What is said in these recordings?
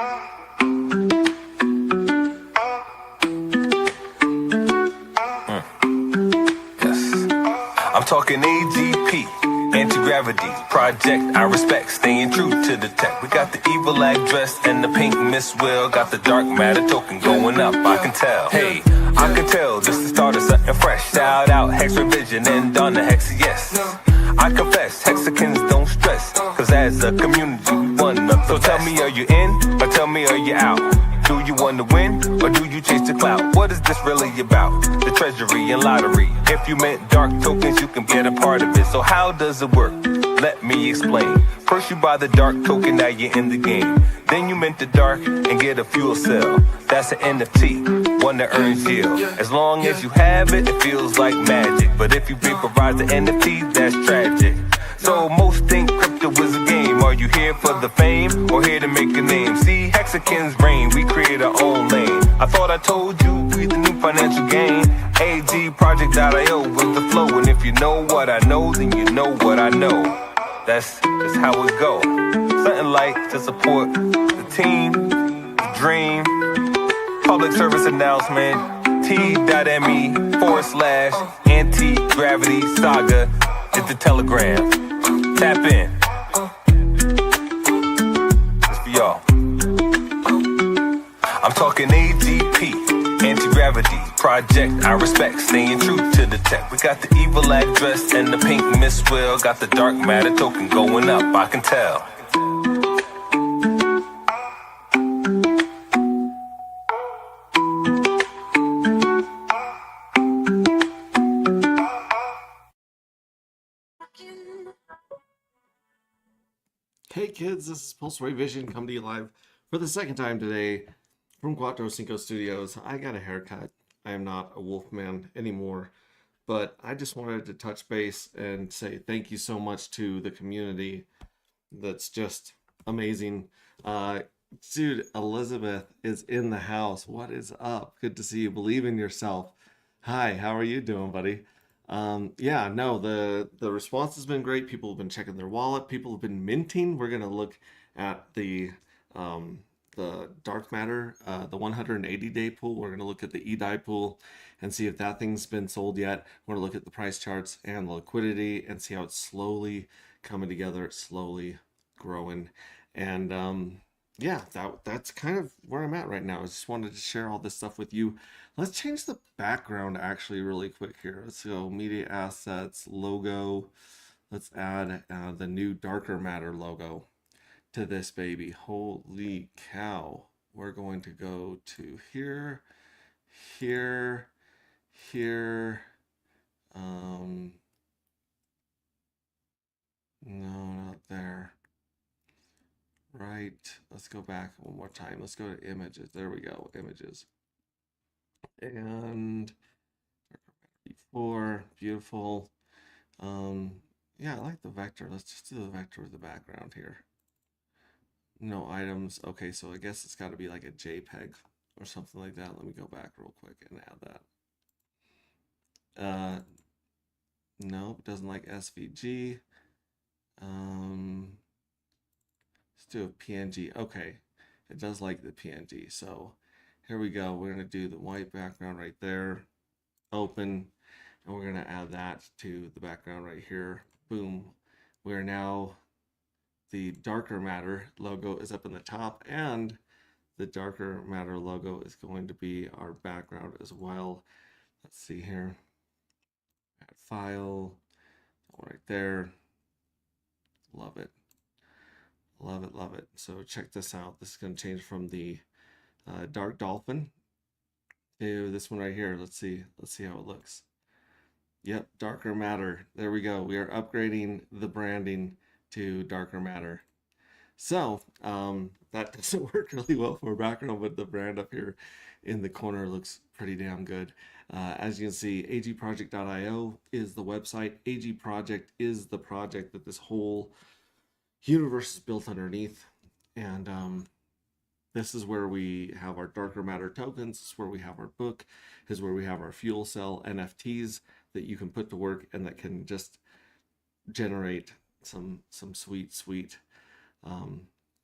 I'm talking AGP, anti-gravity project. I respect, staying true to the tech. We got the evil address and the pink Miss Will. Got the dark matter token going up, I can tell. Hey, I can tell this is the start of something fresh. Shout out Hex Revision and on the Hex, yes. I confess, Hexicans don't stress, cause as a community we won up. So tell me, are you in, or tell me, are you out? Do you want to win, or do you chase the clout? What is this really about? The treasury and lottery. If you meant dark tokens, you can get a part of it. So how does it work? Let me explain. First you buy the dark token, now you're in the game. Then you mint the dark and get a fuel cell. That's an NFT, one that earns yield. As long as you have it, it feels like magic. But if you vaporize the NFT, that's tragic. So most think crypto is a game. Are you here for the fame, or here to make a name? See, Hexicans reign, we create our own lane. I thought I told you, we the new financial gain. AGProject.io was the flow. And if you know what I know, then you know what I know. That's how it go. Something like to support the team, the dream. Public service announcement, t.me/anti-gravity saga is the Telegram. Tap in. It's for y'all. I'm talking AGP, anti-gravity project. I respect, staying true to the tech. We got the evil address and the pink Miss Will. Got the dark matter token going up, I can tell. Hey kids, this is Pulse Ray Vision coming to you live for the second time today from Cuatro Cinco Studios. I got a haircut. I am not a Wolfman anymore, but I just wanted to touch base and say thank you so much to the community. That's just amazing. Dude, Elizabeth is in the house. What is up? Good to see you. Believe in yourself. Hi, how are you doing, buddy? Yeah, no, the response has been great. People have been checking their wallet. People have been minting. We're gonna look at the dark matter, the 180-day pool. We're gonna look at the EDI pool and see if that thing's been sold yet. We're gonna look at the price charts and the liquidity and see how it's slowly coming together. It's slowly growing, and yeah, that's kind of where I'm at right now. I just wanted to share all this stuff with you. Let's change the background actually really quick here. Let's go media assets, logo. Let's add the new darker matter logo to this baby. Holy cow. We're going to go to here, here, here. No, not there. Right, let's go back one more time. Let's go to images. There we go, images. And before, beautiful. Yeah, I like the vector. Let's just do the vector with the background here. No items. Okay, so I guess it's got to be like a JPEG or something like that. Let me go back real quick and add that. No, it doesn't like SVG. Let's do a PNG. Okay, it does like the PNG. So here we go. We're going to do the white background right there. Open. And we're going to add that to the background right here. Boom. We're now, the darker matter logo is up in the top, and the darker matter logo is going to be our background as well. Let's see here. Add file. Right there. Love it. Love it, love it. So check this out. This is going to change from the dark dolphin to this one right here. Let's see how it looks. Yep, darker matter. There we go. We are upgrading the branding to darker matter. So that doesn't work really well for a background, but the brand up here in the corner looks pretty damn good. As you can see, agproject.io is the website. AG Project is the project that this whole universe is built underneath, and this is where we have our darker matter tokens. This is where we have our book. This is where we have our fuel cell NFTs that you can put to work and that can just generate some sweet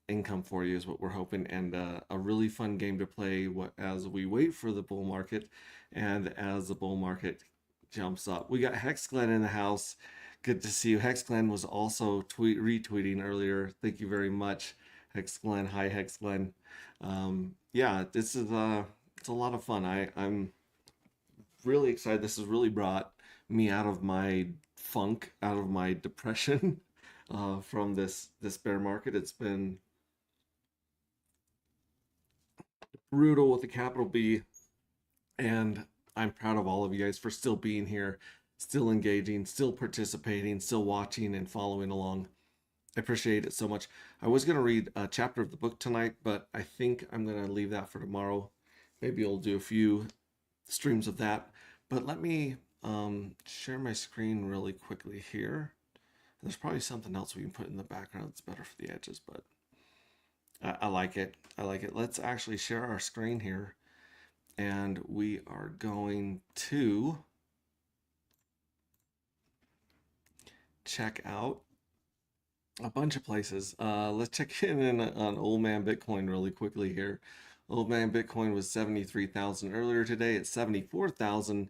income for you is what we're hoping, and a really fun game to play as we wait for the bull market and as the bull market jumps up. We got Hex Glenn in the house. Good to see you. Hex Glenn was also retweeting earlier. Thank you very much, Hex Glenn. Hi, Hex Glenn. Yeah, this is it's a lot of fun. I'm really excited. This has really brought me out of my funk, out of my depression from this bear market. It's been brutal with a capital B, and I'm proud of all of you guys for still being here, still engaging, still participating, still watching and following along. I appreciate it so much. I was going to read a chapter of the book tonight, but I think I'm going to leave that for tomorrow. Maybe I'll do a few streams of that. But let me share my screen really quickly here. There's probably something else we can put in the background that's better for the edges, but I like it. I like it. Let's actually share our screen here. And we are going to check out a bunch of places. Let's check in on Old Man Bitcoin really quickly here. Old Man Bitcoin was 73,000 earlier today. It's 74,000,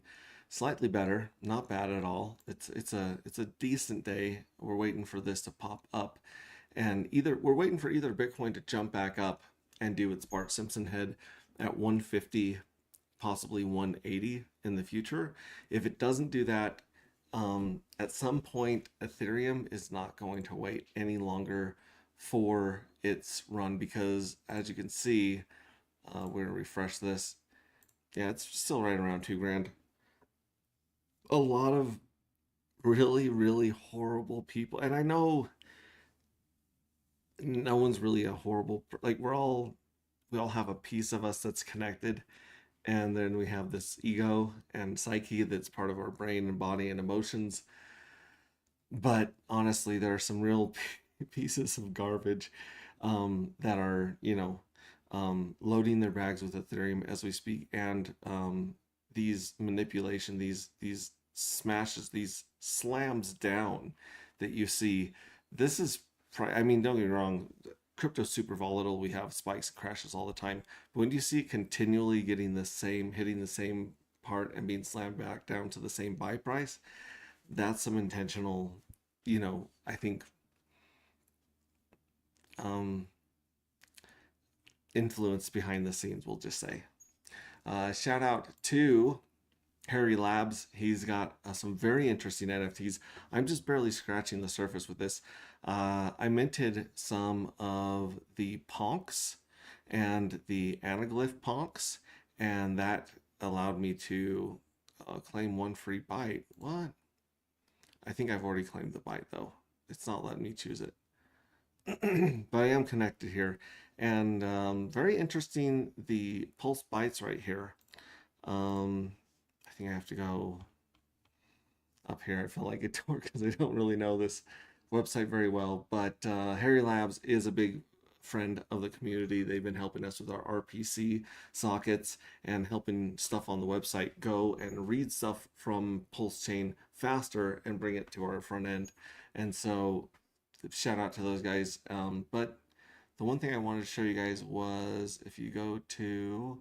slightly better, not bad at all. It's a decent day. We're waiting for this to pop up, and we're waiting for either Bitcoin to jump back up and do its Bart Simpson head at 150, possibly 180 in the future. If it doesn't do that, at some point Ethereum is not going to wait any longer for its run, because as you can see, we're gonna refresh this. Yeah, it's still right around 2 grand. A lot of really, really horrible people, and I know no one's really a horrible, like we all have a piece of us that's connected, and then we have this ego and psyche that's part of our brain and body and emotions. But honestly, there are some real pieces of garbage that are, loading their bags with Ethereum as we speak, and these manipulation, these smashes, these slams down that you see. This is, I mean, don't get me wrong, crypto's super volatile. We have spikes and crashes all the time. But when you see it continually hitting the same part and being slammed back down to the same buy price, that's some intentional, I think, influence behind the scenes, we'll just say. Shout out to Harry Labs. He's got some very interesting NFTs. I'm just barely scratching the surface with this. I minted some of the Ponks and the Anaglyph Ponks, and that allowed me to claim 1 free byte. What? I think I've already claimed the byte though. It's not letting me choose it. But I am connected here. And very interesting, the Pulse Bytes right here. I think I have to go up here. I feel like a tour because I don't really know this website very well. But Harry Labs is a big friend of the community. They've been helping us with our RPC sockets and helping stuff on the website go and read stuff from Pulse Chain faster and bring it to our front end. And so shout out to those guys. But the one thing I wanted to show you guys was, if you go to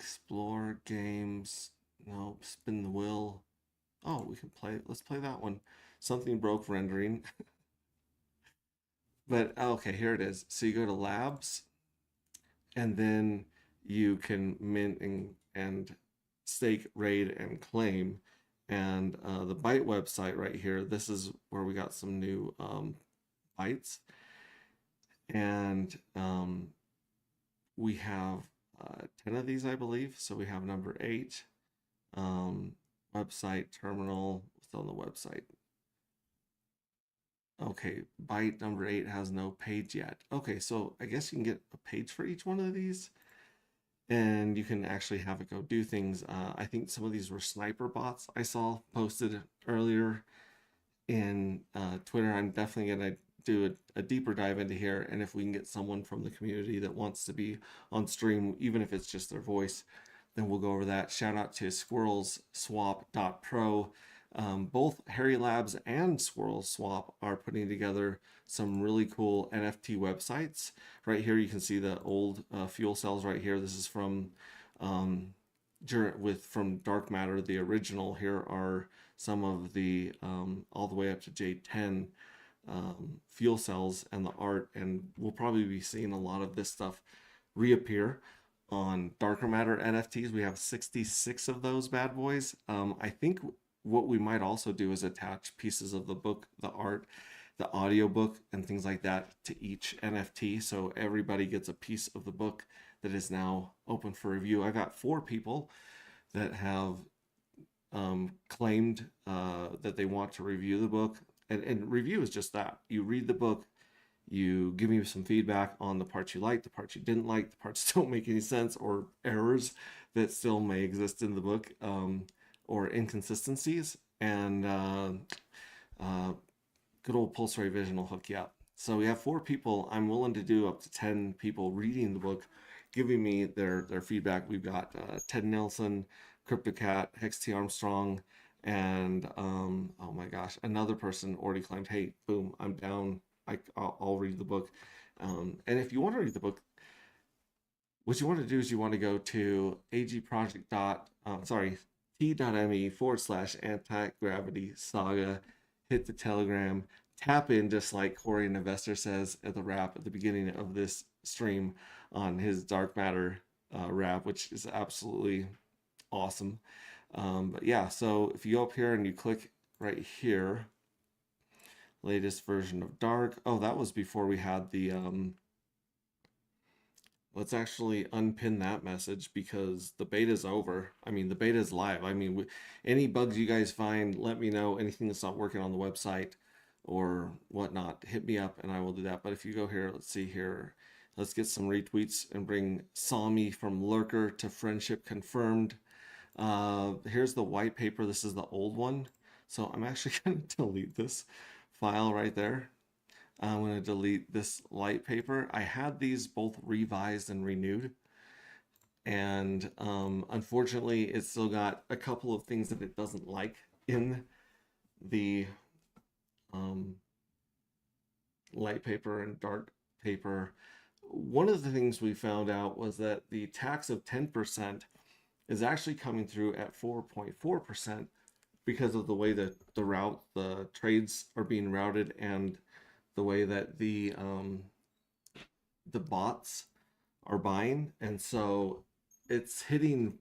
explore games, no, spin the wheel. Oh, we can play, let's play that one. Something broke rendering. But okay, here it is. So you go to labs, and then you can mint and stake, raid, and claim. And the Byte website right here, this is where we got some new bytes. And we have 10 of these, I believe. So we have number 8, website terminal. What's on the website? Okay, byte number 8 has no page yet. Okay, so I guess you can get a page for each one of these, and you can actually have it go do things. I think some of these were sniper bots I saw posted earlier in Twitter. I'm definitely gonna do a deeper dive into here, and if we can get someone from the community that wants to be on stream, even if it's just their voice, then we'll go over that. Shout out to squirrelswap.pro. Both Harry Labs and Squirrel Swap are putting together some really cool NFT websites. Right here, you can see the old fuel cells right here. This is from from Dark Matter, the original. Here are some of the all the way up to J10 fuel cells and the art, and we'll probably be seeing a lot of this stuff reappear on Darker Matter NFTs. We have 66 of those bad boys. I think what we might also do is attach pieces of the book, the art, the audiobook, and things like that to each NFT, so everybody gets a piece of the book that is now open for review. I got 4 people that have claimed that they want to review the book. And review is just that. You read the book, you give me some feedback on the parts you liked, the parts you didn't like, the parts don't make any sense, or errors that still may exist in the book, or inconsistencies. And good old Pulse Ray Vision will hook you up. So we have 4 people. I'm willing to do up to 10 people reading the book, giving me their feedback. We've got Ted Nelson, CryptoCat, Hex T. Armstrong, and oh my gosh, another person already claimed, hey, boom, I'm down. I'll read the book. And if you want to read the book, what you want to do is you want to go to t.me/anti-gravity saga, hit the Telegram, tap in just like Corey an Investor says at the wrap at the beginning of this stream on his Dark Matter wrap, which is absolutely awesome. But yeah, so if you go up here and you click right here, latest version of Dark. Oh, that was before we had the let's actually unpin that message because the beta's over. I mean, the beta's live. I mean, any bugs you guys find, let me know. Anything that's not working on the website or whatnot, hit me up and I will do that. But if you go here, let's see here. Let's get some retweets and bring Sami from Lurker to Friendship Confirmed. Here's the white paper. This is the old one. So I'm actually going to delete this file right there. I'm going to delete this light paper. I had these both revised and renewed. And unfortunately, it's still got a couple of things that it doesn't like in the light paper and dark paper. One of the things we found out was that the tax of 10% is actually coming through at 4.4% because of the way that the trades are being routed and the way that the bots are buying. And so it's hitting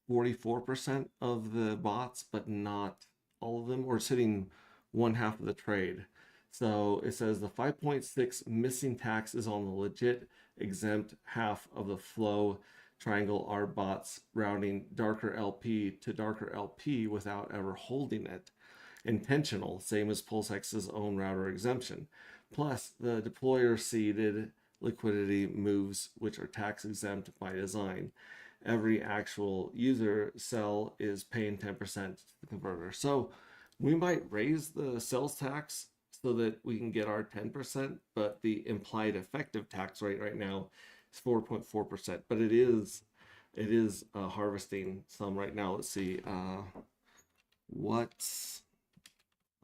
44% of the bots, but not all of them, or it's hitting 1/2 of the trade. So it says the 5.6 missing tax is on the legit exempt half of the flow triangle are bots routing darker LP to darker LP without ever holding it. Intentional, same as PulseX's own router exemption. Plus, the deployer seeded liquidity moves, which are tax exempt by design. Every actual user cell is paying 10% to the converter. So we might raise the sales tax so that we can get our 10%, but the implied effective tax rate right now is 4.4%. But it is harvesting some right now. Let's see, what's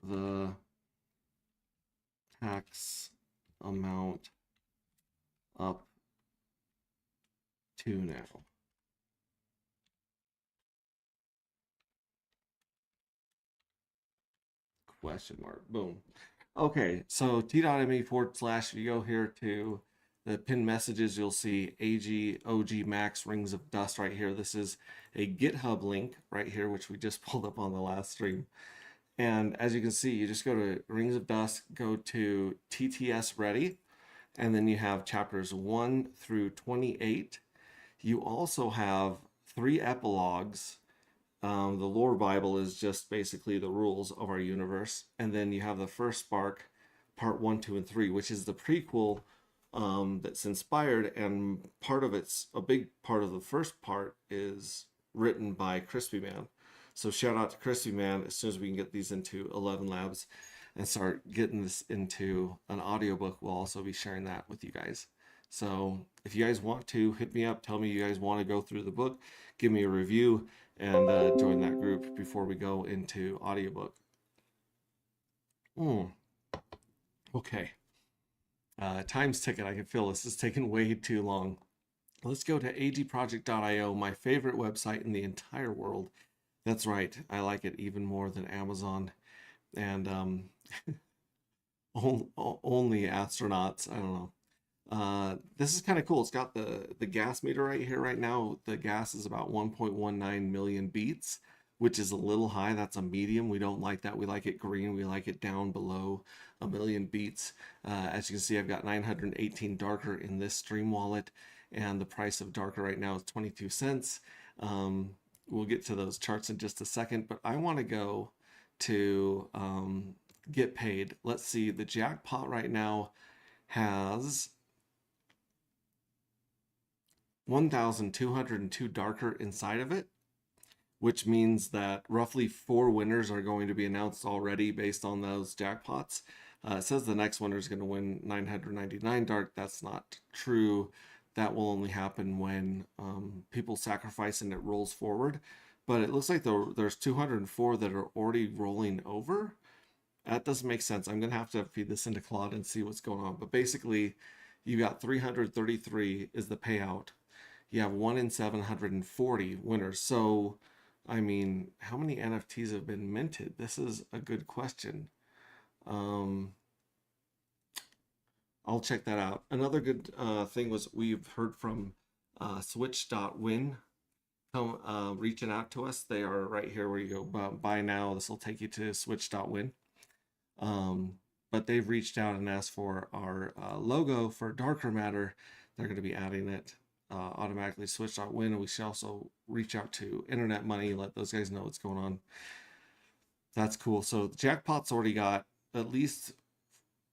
the tax amount up to now? Question mark. Boom. Okay, so t.me / if you go here to the pinned messages, you'll see AG OG Max Rings of Dust right here. This is a GitHub link right here, which we just pulled up on the last stream. And as you can see, you just go to Rings of Dust, go to TTS Ready, and then you have chapters 1 through 28. You also have 3 epilogues. The lore Bible is just basically the rules of our universe. And then you have the First Spark, part 1, 2, and 3, which is the prequel that's inspired. And a big part of the first part is written by Crispy Man. So shout out to Crispy Man. As soon as we can get these into 11 Labs and start getting this into an audiobook, we'll also be sharing that with you guys. So if you guys want to, hit me up. Tell me you guys want to go through the book. Give me a review and join that group before we go into audiobook. Okay. Time's ticking. I can feel this is taking way too long. Let's go to agproject.io, my favorite website in the entire world. That's right. I like it even more than Amazon. And only astronauts. I don't know. This is kind of cool. It's got the gas meter right here. Right now, the gas is about 1.19 million beats, which is a little high. That's a medium. We don't like that. We like it green. We like it down below a million beats. As you can see, I've got 918 Darker in this Stream wallet, and the price of Darker right now is 22 cents. We'll get to those charts in just a second, but I want to go to get paid. Let's see, the jackpot right now has 1,202 Darker inside of it, which means that roughly 4 winners are going to be announced already based on those jackpots. It says the next winner is going to win 999 Dark. That's not true. That will only happen when people sacrifice and it rolls forward. But it looks like there's 204 that are already rolling over. That doesn't make sense. I'm going to have to feed this into Claude and see what's going on. But basically, you got 333 is the payout. You have 1 in 740 winners. So, I mean, how many NFTs have been minted? This is a good question. I'll check that out. Another good thing was we've heard from Switch.win reaching out to us. They are right here where you go buy now. This will take you to Switch.win. But they've reached out and asked for our logo for Darker Matter. They're going to be adding it automatically. Switch.win. And we should also reach out to Internet Money, let those guys know what's going on. That's cool. So the jackpot's already got at least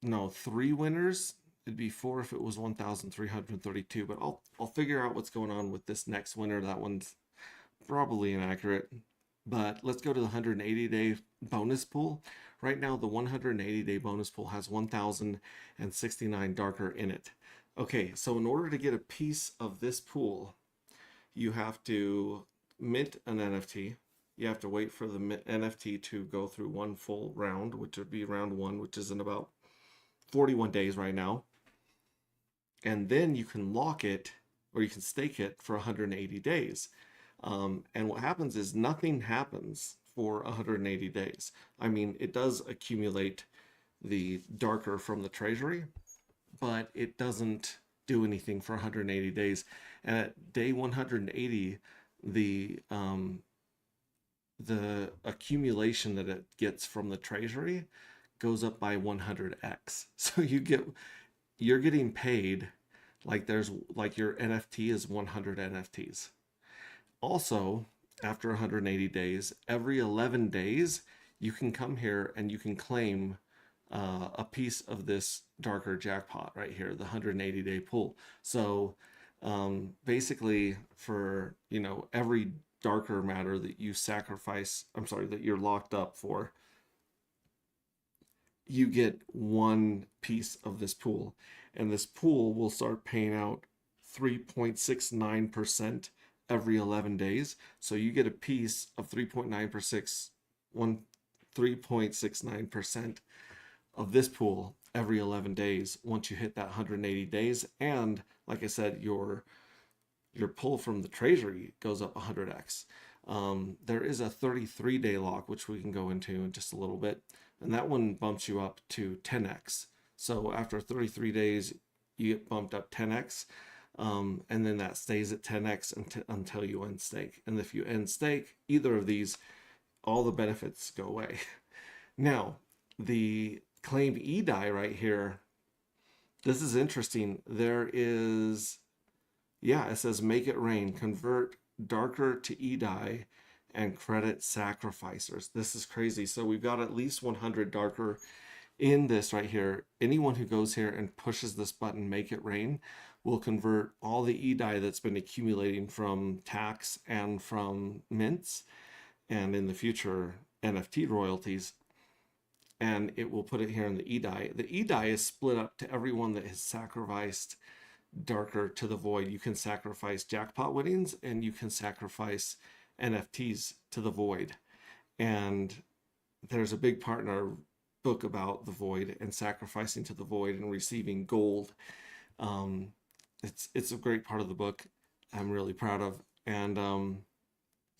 3 winners. It'd be 4 if it was 1,332, but I'll figure out what's going on with this next winner. That one's probably inaccurate. But let's go to the 180-day bonus pool. Right now, the 180-day bonus pool has 1,069 Darker in it. Okay, so in order to get a piece of this pool, you have to mint an NFT. You have to wait for the NFT to go through one full round, which would be round 1, which is in about 41 days right now. And then you can lock it, or you can stake it for 180 days. And what happens is nothing happens for 180 days. I mean, it does accumulate the Darker from the treasury, but it doesn't do anything for 180 days. And at day 180, the accumulation that it gets from the treasury goes up by 100x. So you're getting paid like your NFT is 100 NFTs. Also, after 180 days, every 11 days, you can come here and you can claim a piece of this Darker jackpot right here, the 180-day pool. So basically, for every Darker Matter that you that you're locked up for, you get 1 piece of this pool, and this pool will start paying out 3.69% every 11 days. So you get a piece of 3.69% of this pool every 11 days once you hit that 180 days. And like I said, your pull from the treasury goes up 100x. There is a 33-day lock, which we can go into in just a little bit, and that one bumps you up to 10x. So after 33 days, you get bumped up 10x, and then that stays at 10x until you end stake. And if you end stake, either of these, all the benefits go away. Now, the claim eDAI right here, this is interesting. There is, it says make it rain, convert Darker to eDAI, and credit sacrificers. This is crazy. So we've got at least 100 Darker in this right here. Anyone who goes here and pushes this button, make it rain, will convert all the eDAI that's been accumulating from tax and from mints, and in the future NFT royalties, and it will put it here in the eDAI. The eDAI is split up to everyone that has sacrificed darker to the void. You can sacrifice jackpot winnings and you can sacrifice NFTs to the void. And there's a big part in our book about the void and sacrificing to the void and receiving gold. It's a great part of the book. I'm really proud of. And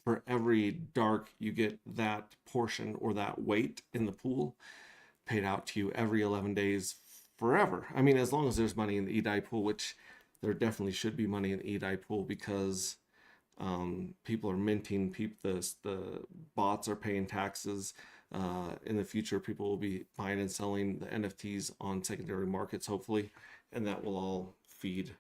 for every dark, you get that portion or that weight in the pool paid out to you every 11 days forever. I mean, as long as there's money in the eDAI pool, which there definitely should be money in the eDAI pool, because people are minting, the bots are paying taxes. In the future, people will be buying and selling the NFTs on secondary markets, hopefully, and that will all feed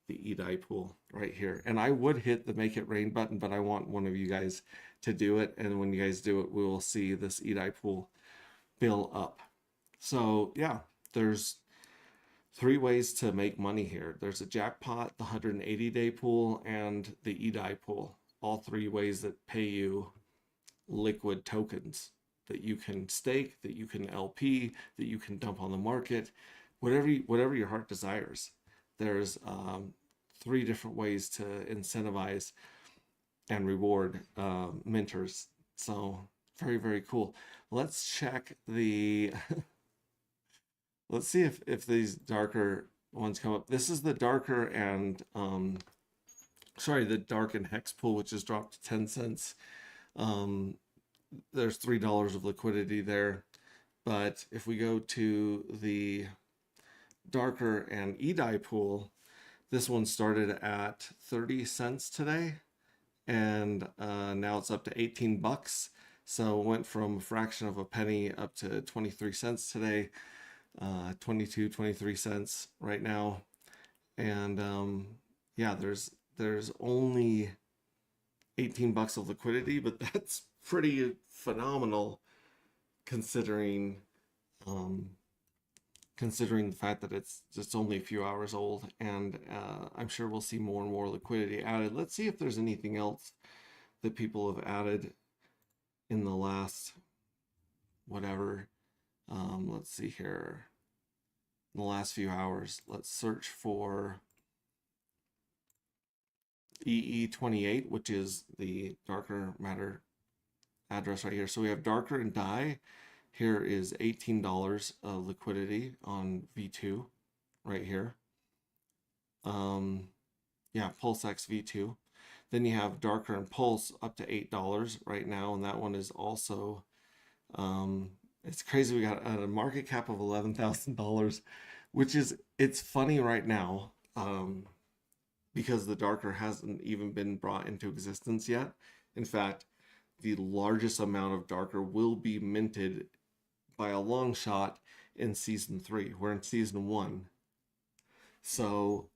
the eDAI pool right here. And I would hit the make it rain button, but I want one of you guys to do it. And when you guys do it, we will see this eDAI pool fill up. So yeah, there's 3 ways to make money here. There's a jackpot, the 180-day pool, and the eDAI pool. All 3 ways that pay you liquid tokens that you can stake, that you can LP, that you can dump on the market, whatever your heart desires. There's 3 different ways to incentivize and reward minters. So very, very cool. Let's check the let's see if these darker ones come up. This is the darker and the dark and hex pool, which has dropped to 10 cents. There's $3 of liquidity there. But if we go to the darker and eDAI pool, this one started at 30 cents today, and now it's up to 18 bucks. So it went from a fraction of a penny up to 23 cents today, 23 cents right now. And yeah, there's only 18 bucks of liquidity, but that's pretty phenomenal considering the fact that it's just only a few hours old. And I'm sure we'll see more and more liquidity added. Let's see if there's anything else that people have added in the last whatever. Let's see here. In the last few hours, let's search for EE28, which is the darker matter address right here. So we have darker and DAI. Here is $18 of liquidity on V2 right here. Yeah, PulseX V2. Then you have darker and Pulse up to $8 right now, and that one is also it's crazy. We got a market cap of $11,000, which is, it's funny right now because the darker hasn't even been brought into existence yet. In fact, the largest amount of darker will be minted by a long shot in season 3. We're in season 1. So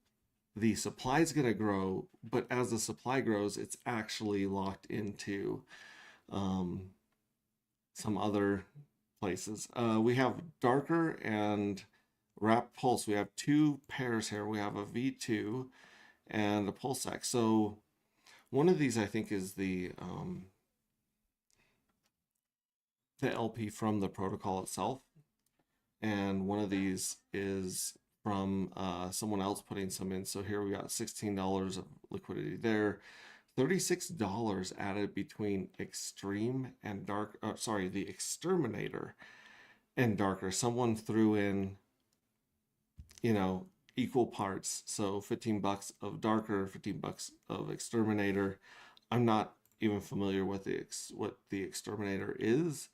the supply is going to grow, but as the supply grows, it's actually locked into some other places. We have darker and wrap pulse. We have 2 pairs here. We have a V2 and a PulseX. So one of these I think is the LP from the protocol itself, and one of these is from someone else putting some in. So here we got $16 of liquidity there, $36 added between extreme and dark, the exterminator and darker. Someone threw in, equal parts. So 15 bucks of darker, 15 bucks of exterminator. I'm not even familiar with what the exterminator is.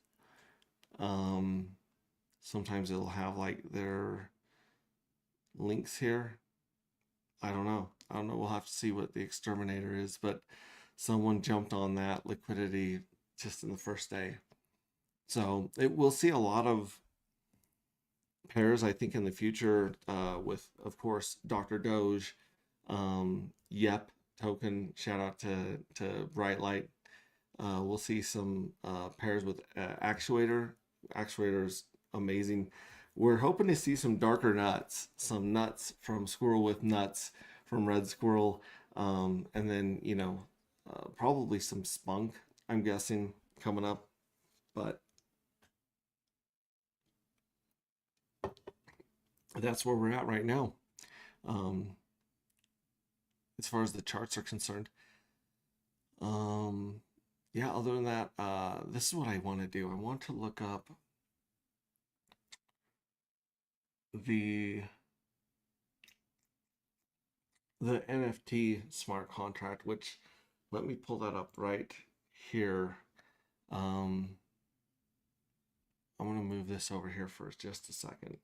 Sometimes it'll have like their links here. I don't know. We'll have to see what the exterminator is, but someone jumped on that liquidity just in the first day. So we'll see a lot of pairs, I think, in the future with, of course, Dr. Doge, Yep token. Shout out to Bright Light. We'll see some pairs with Actuator. Actuator's amazing. We're hoping to see some darker nuts, some nuts from Squirrel with Nuts from Red Squirrel, and then probably some spunk, I'm guessing, coming up. But that's where we're at right now. as far as the charts are concerned. Yeah, other than that, this is what I want to do. I want to look up the NFT smart contract, which, let me pull that up right here. I'm going to move this over here for just a second.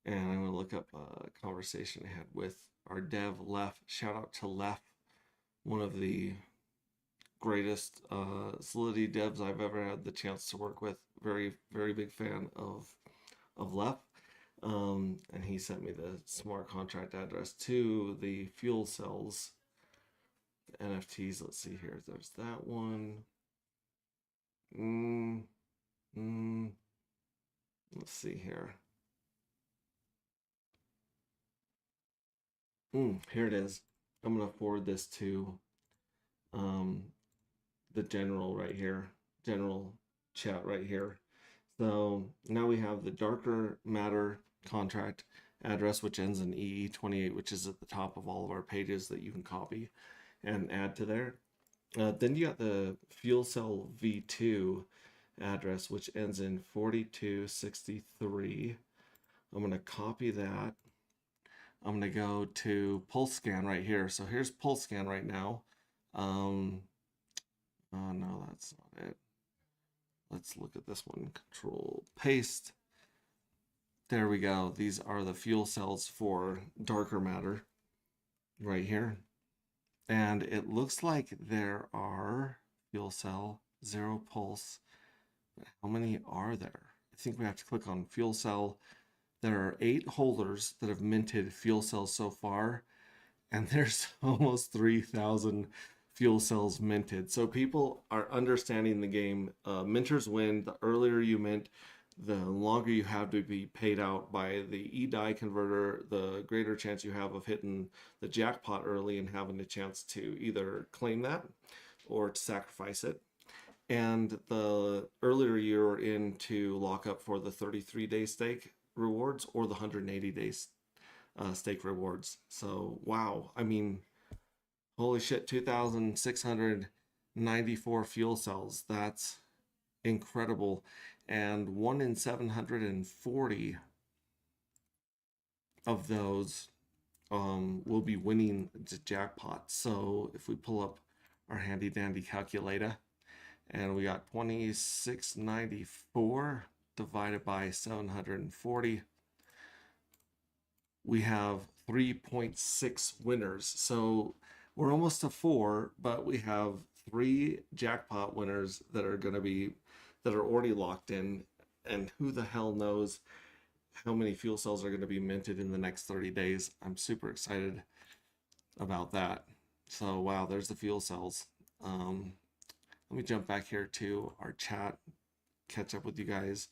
And I'm going to look up a conversation I had with our dev, Lef. Shout out to Lef, one of the greatest Solidity devs I've ever had the chance to work with. Very, very big fan of Lef. And he sent me the smart contract address to the fuel cells NFTs. Let's see here. There's that one. Let's see here. Here it is. I'm gonna forward this to the general right here, general chat right here. So now we have the darker matter contract address, which ends in EE28, which is at the top of all of our pages that you can copy and add to there. Then you got the fuel cell V2 address, which ends in 4263. I'm going to copy that. I'm going to go to pulse scan right here. So here's pulse scan right now. Oh no, that's not it. Let's look at this one. Control paste. There we go. These are the fuel cells for darker matter right here. And it looks like there are fuel cell, 0 pulse. How many are there? I think we have to click on fuel cell. There are 8 holders that have minted fuel cells so far, and there's almost 3,000 fuel cells minted. So people are understanding the game. Minters win. The earlier you mint, the longer you have to be paid out by the E-die converter, the greater chance you have of hitting the jackpot early and having a chance to either claim that or to sacrifice it. And the earlier you're in to lock up for the 33-day stake rewards or the 180 days stake rewards. So wow, I mean, holy shit, 2,694 fuel cells. That's incredible. And 1 in 740 of those will be winning the jackpot. So if we pull up our handy dandy calculator, and we got 2694 divided by 740, we have 3.6 winners. So we're almost to 4, but we have 3 jackpot winners that are already locked in, and who the hell knows how many fuel cells are going to be minted in the next 30 days. I'm super excited about that. So wow, there's the fuel cells. Let me jump back here to our chat, catch up with you guys.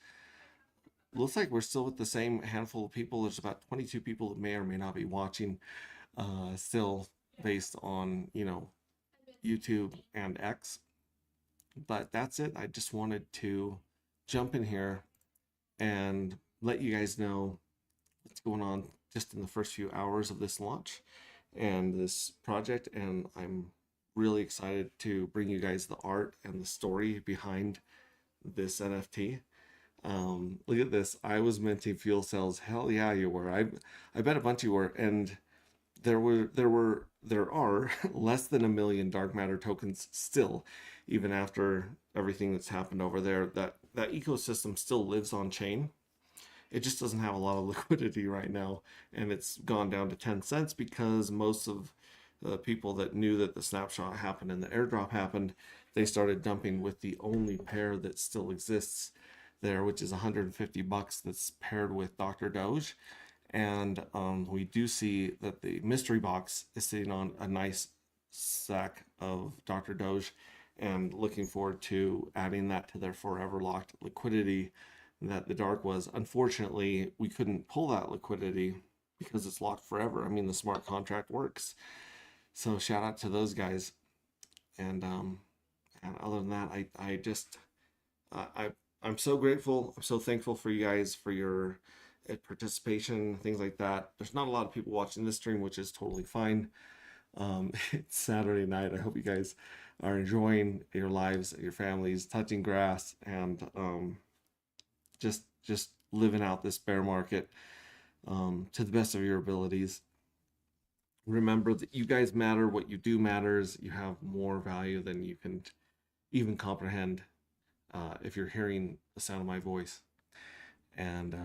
Looks like we're still with the same handful of people. There's about 22 people that may or may not be watching still, based on, you know, YouTube and X. But that's it. I just wanted to jump in here and let you guys know what's going on just in the first few hours of this launch and this project. And I'm really excited to bring you guys the art and the story behind this NFT. Look at this. I was minting fuel cells. Hell yeah, you were. I bet a bunch you were. And there are less than 1 million dark matter tokens still, even after everything that's happened over there. That ecosystem still lives on chain. It just doesn't have a lot of liquidity right now, and it's gone down to 10 cents because most of the people that knew that the snapshot happened and the airdrop happened, they started dumping with the only pair that still exists there, which is $150 that's paired with Dr. Doge. And we do see that the mystery box is sitting on a nice sack of Dr. Doge, and looking forward to adding that to their forever locked liquidity that the dark was. Unfortunately, we couldn't pull that liquidity because it's locked forever. I mean, the smart contract works. So shout out to those guys. And other than that, I'm so grateful. I'm so thankful for you guys, for your participation, things like that. There's not a lot of people watching this stream, which is totally fine. It's Saturday night. I hope you guys are enjoying your lives, your families, touching grass, and just living out this bear market to the best of your abilities. Remember that you guys matter. What you do matters. You have more value than you can even comprehend if you're hearing the sound of my voice. And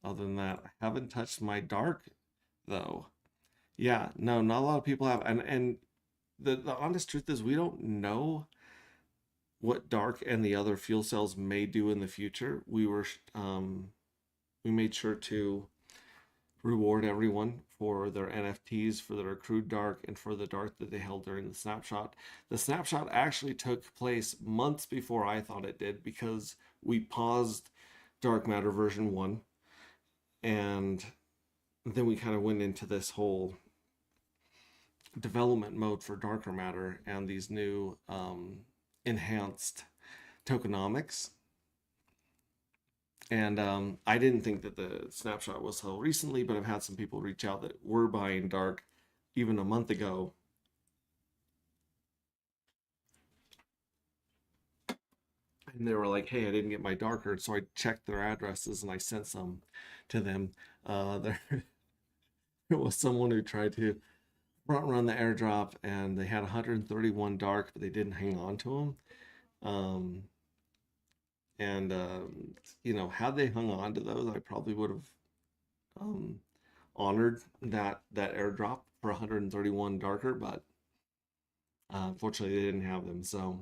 other than that, I haven't touched my dark though. Yeah, no, not a lot of people have. And the honest truth is we don't know what dark and the other fuel cells may do in the future. We made sure to reward everyone for their NFTs, for their accrued dark, and for the dark that they held during the snapshot. The snapshot actually took place months before I thought it did because we paused dark matter version 1, and then we kind of went into this whole development mode for darker matter and these new enhanced tokenomics. And I didn't think that the snapshot was so recently, but I've had some people reach out that were buying dark even a month ago. And they were like, hey, I didn't get my darker. So I checked their addresses and I sent some to them. There was someone who tried to front run the airdrop and they had 131 dark, but they didn't hang on to them. And had they hung on to those, I probably would have honored that airdrop for 131 darker, but unfortunately they didn't have them. So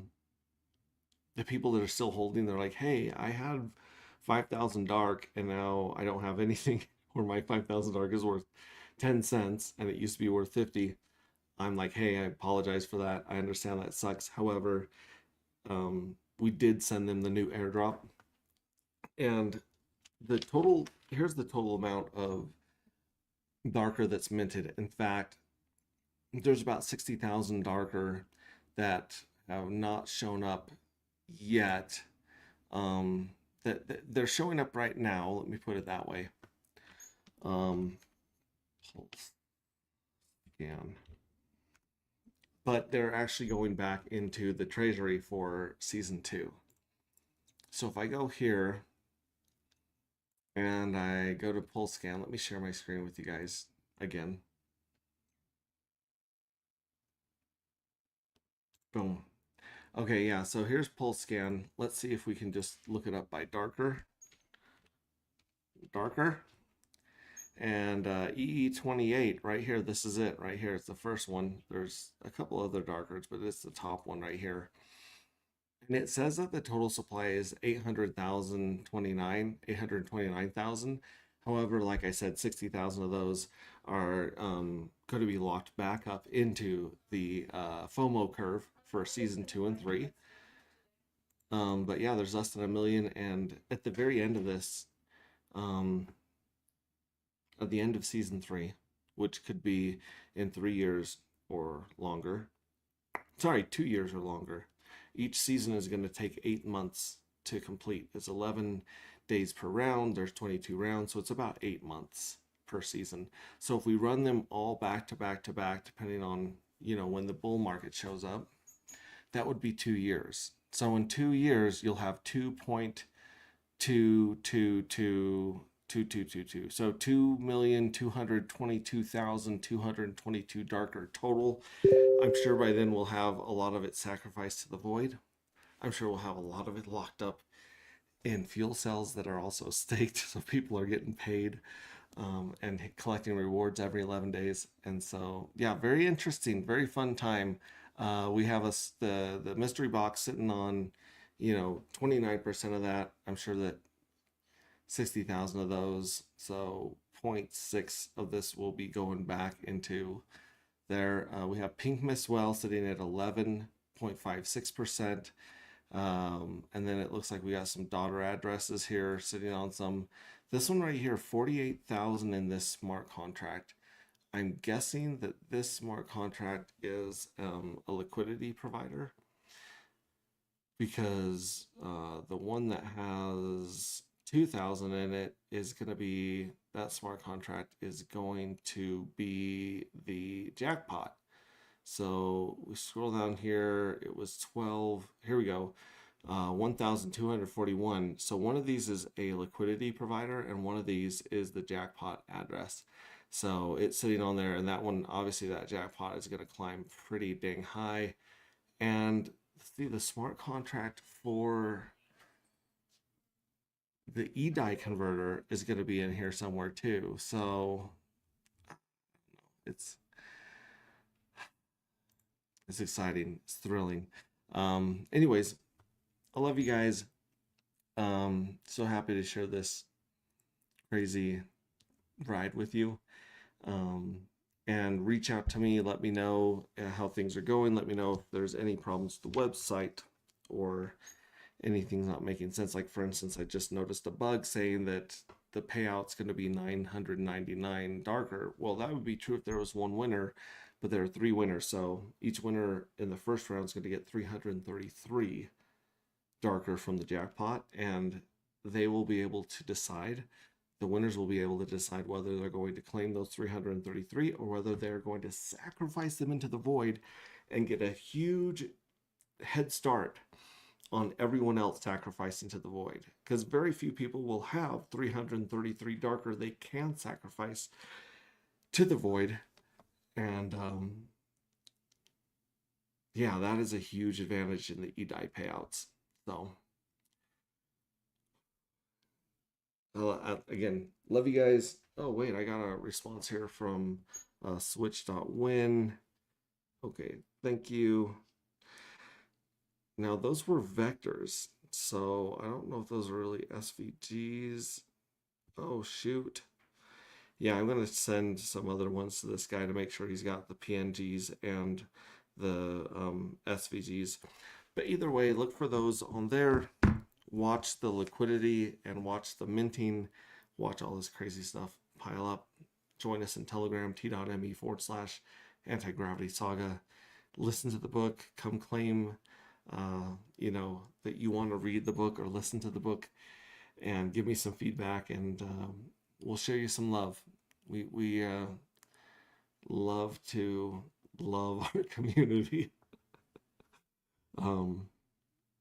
the people that are still holding, they're like, hey, I had 5,000 dark and now I don't have anything, or my 5,000 dark is worth 10 cents and it used to be worth 50. I'm like, hey, I apologize for that. I understand that sucks. However, we did send them the new airdrop, and here's the total amount of darker that's minted. In fact, there's about 60,000 darker that have not shown up yet. That they're showing up right now. Let me put it that way. Scan. But they're actually going back into the treasury for season 2. So if I go here and I go to pulse scan, let me share my screen with you guys again. Boom. Okay, yeah, so here's pulse scan. Let's see if we can just look it up by darker. And EE28 right here, this is it right here. It's the first one. There's a couple other darkers, but it's the top one right here. And it says that the total supply is 829,000. However, like I said, 60,000 of those are going to be locked back up into the FOMO curve for season 2 and 3. But yeah, there's less than 1 million. And at the very end of this, at the end of season 3, which could be in 3 years or longer. Sorry, 2 years or longer. Each season is going to take 8 months to complete. It's 11 days per round. There's 22 rounds, so it's about 8 months per season. So if we run them all back to back to back, depending on when the bull market shows up, that would be 2 years. So in 2 years, you'll have 2.222. So 2,222,222 darker total. I'm sure by then we'll have a lot of it sacrificed to the void. I'm sure we'll have a lot of it locked up in fuel cells that are also staked, so people are getting paid and collecting rewards every 11 days. And so, yeah, very interesting, very fun time. We have the mystery box sitting on, 29% of that. I'm sure that 60,000 of those, so 0.6 of this will be going back into there. We have Pink Miss Well sitting at 11.56%. And then it looks like we got some daughter addresses here sitting on some. This one right here, 48,000 in this smart contract. I'm guessing that this smart contract is a liquidity provider, because the one that has 2,000 in it is going to be, that smart contract is going to be the jackpot. So we scroll down here, it was 12. Here we go. 1,241. So one of these is a liquidity provider, and one of these is the jackpot address. So it's sitting on there, and that one, obviously, that jackpot is going to climb pretty dang high. And see, the smart contract for the eDAI converter is going to be in here somewhere too. So it's exciting, it's thrilling. Anyways, I love you guys. So happy to share this crazy ride with you. And reach out to me, let me know how things are going. Let me know if there's any problems with the website or anything's not making sense. Like, for instance, I just noticed a bug saying that the payout's going to be 999 darker. Well, that would be true if there was one winner, but there are 3 winners. So each winner in the first round is going to get 333 darker from the jackpot, and they will be able to decide. The winners will be able to decide whether they're going to claim those 333 or whether they're going to sacrifice them into the void and get a huge head start on everyone else sacrificing to the void. Because very few people will have 333 darker they can sacrifice to the void. And yeah, that is a huge advantage in the eDAI payouts. So again, love you guys. Oh wait, I got a response here from switch.win. Okay, thank you. Now those were vectors, so I don't know if those are really SVGs. Oh shoot. Yeah, I'm gonna send some other ones to this guy to make sure he's got the PNGs and the SVGs. But either way, look for those on there. Watch the liquidity and watch the minting. Watch all this crazy stuff pile up. Join us in Telegram, t.me/anti-gravity saga. Listen to the book. Come claim, that you want to read the book or listen to the book, and give me some feedback, and we'll show you some love. We love to love our community.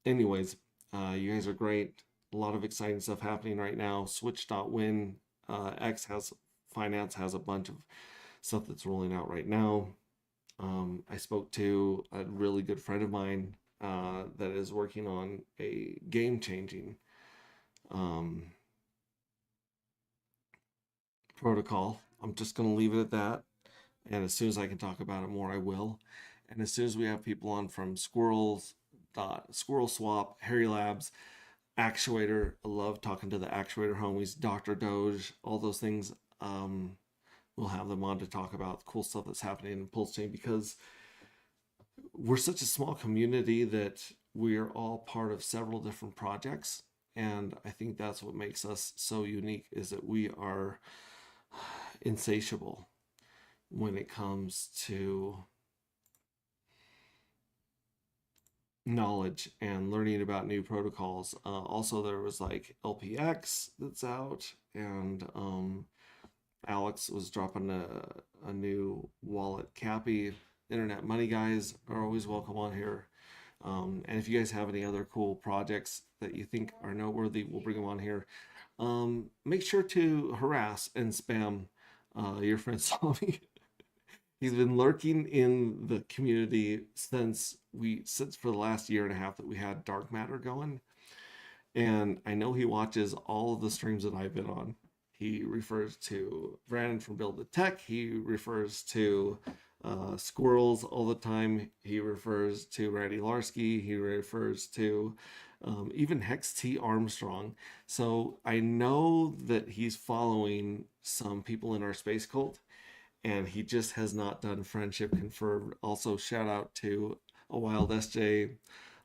Anyways, you guys are great. A lot of exciting stuff happening right now. Switch.win, X has Finance has a bunch of stuff that's rolling out right now. I spoke to a really good friend of mine that is working on a game-changing protocol. I'm just going to leave it at that. And as soon as I can talk about it more, I will. And as soon as we have people on from Squirrel Swap, Harry Labs, Actuator, I love talking to the Actuator homies, Dr. Doge, all those things. We'll have them on to talk about the cool stuff that's happening in Pulse Chain, because we're such a small community that we're all part of several different projects. And I think that's what makes us so unique, is that we are insatiable when it comes to knowledge and learning about new protocols. Also, there was like LPX that's out, and Alex was dropping a new wallet. Cappy, Internet Money guys are always welcome on here. And if you guys have any other cool projects that you think are noteworthy, we'll bring them on here. Make sure to harass and spam your friend Tommy. He's been lurking in the community since for the last year and a half that we had Dark Matter going. And I know he watches all of the streams that I've been on. He refers to Brandon from Build the Tech. He refers to Squirrels all the time. He refers to Randy Larsky. He refers to even Hex T Armstrong. So I know that he's following some people in our space cult, and he just has not done friendship confirmed. Also, shout out to A Wild SJ.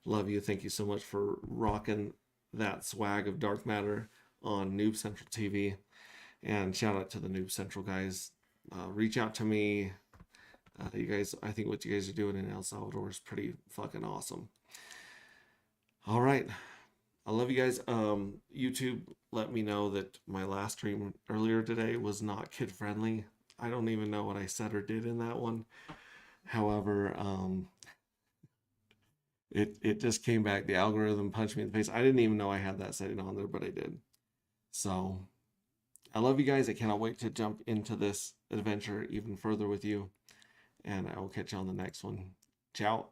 Love you. Thank you so much for rocking that swag of Dark Matter on Noob Central TV. And shout out to the Noob Central guys. Reach out to me. You guys, I think what you guys are doing in El Salvador is pretty fucking awesome. All right. I love you guys. YouTube let me know that my last stream earlier today was not kid friendly. I don't even know what I said or did in that one. However, it just came back. The algorithm punched me in the face. I didn't even know I had that setting on there, but I did. So I love you guys. I cannot wait to jump into this adventure even further with you. And I will catch you on the next one. Ciao.